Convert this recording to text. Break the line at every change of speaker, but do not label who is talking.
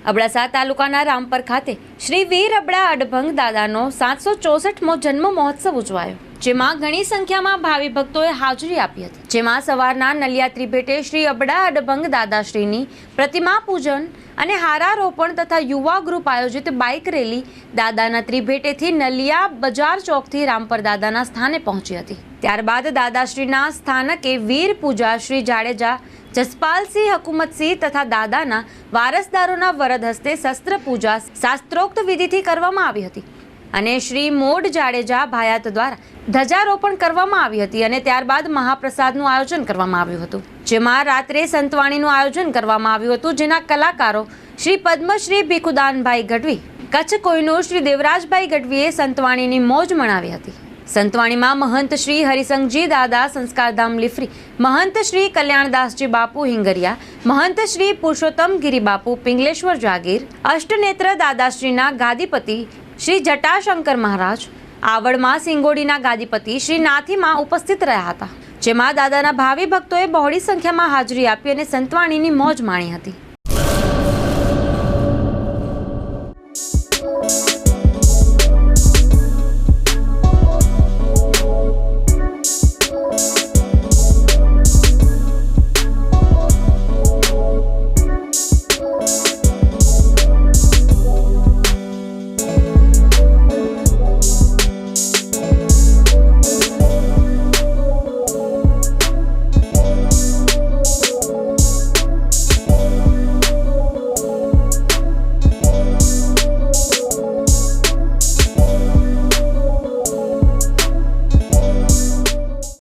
અબડાસા તાલુકાના રામપર ખાતે શ્રી વીર અબડા અડભંગ દાદાનો 764મો જન્મ મહોત્સવ ઉજવાયો, જેમાં ઘણી સંખ્યામાં ભાવિ ભક્તોએ હાજરી આપી હતી। જેમાં સવારના નલિયા ત્રિભેટે શ્રી અબડા અડભંગ દાદાશ્રીની પ્રતિમા પૂજન અને હારારોપણ તથા યુવા ગ્રુપ આયોજિત બાઇક રેલી દાદાના ત્રિભેટેથી નલિયા બજાર ચોકથી રામપર દાદાના સ્થાને પહોંચી હતી। ત્યારબાદ દાદાશ્રીના સ્થાનકે વીર પૂજા શ્રી જાડેજા, જસપાલસિંહ, હકુમતસિંહ તથા દાદાના વારસદારોના વરદ હસ્તે શસ્ત્ર પૂજા શાસ્ત્રોક્ત વિધિથી કરવામાં આવી હતી અને શ્રી મોડ જાડેજા ભાયાત દ્વારા ધ્વજારોપણ કરવામાં આવી હતી અને ત્યારબાદ મહાપ્રસાદનું આયોજન કરવામાં આવ્યું હતું, જેમાં રાત્રે સંતવાણીનું આયોજન કરવામાં આવ્યું હતું, જેના કલાકારો શ્રી પદ્મશ્રી ભીખુદાનભાઈ ગઢવી, કચ્છ કોહિનૂર શ્રી દેવરાજભાઈ ગઢવીએ સંતવાણીની મોજ મનાવી હતી। સંતવાણીમાં મહંત શ્રી હરિસંઘજી દાદા સંસ્કારધામ લીફરી, મહંત શ્રી કલ્યાણદાસજી બાપુ હિંગરિયા, મહંત શ્રી પુરુષોત્તમ ગિરી બાપુ પિંગલેશ્વર જાગીર, અષ્ટનેત્ર દાદાશ્રીના ગાદીપતિ શ્રી જટાશંકર મહારાજ, આવડમાં સિંગોડીના ગાદીપતિ શ્રી નાથીમાં ઉપસ્થિત રહ્યા હતા, જેમાં દાદાના ભાવિ ભક્તોએ બહોળી સંખ્યામાં હાજરી આપી અને સંતવાણીની મોજ માણી હતી।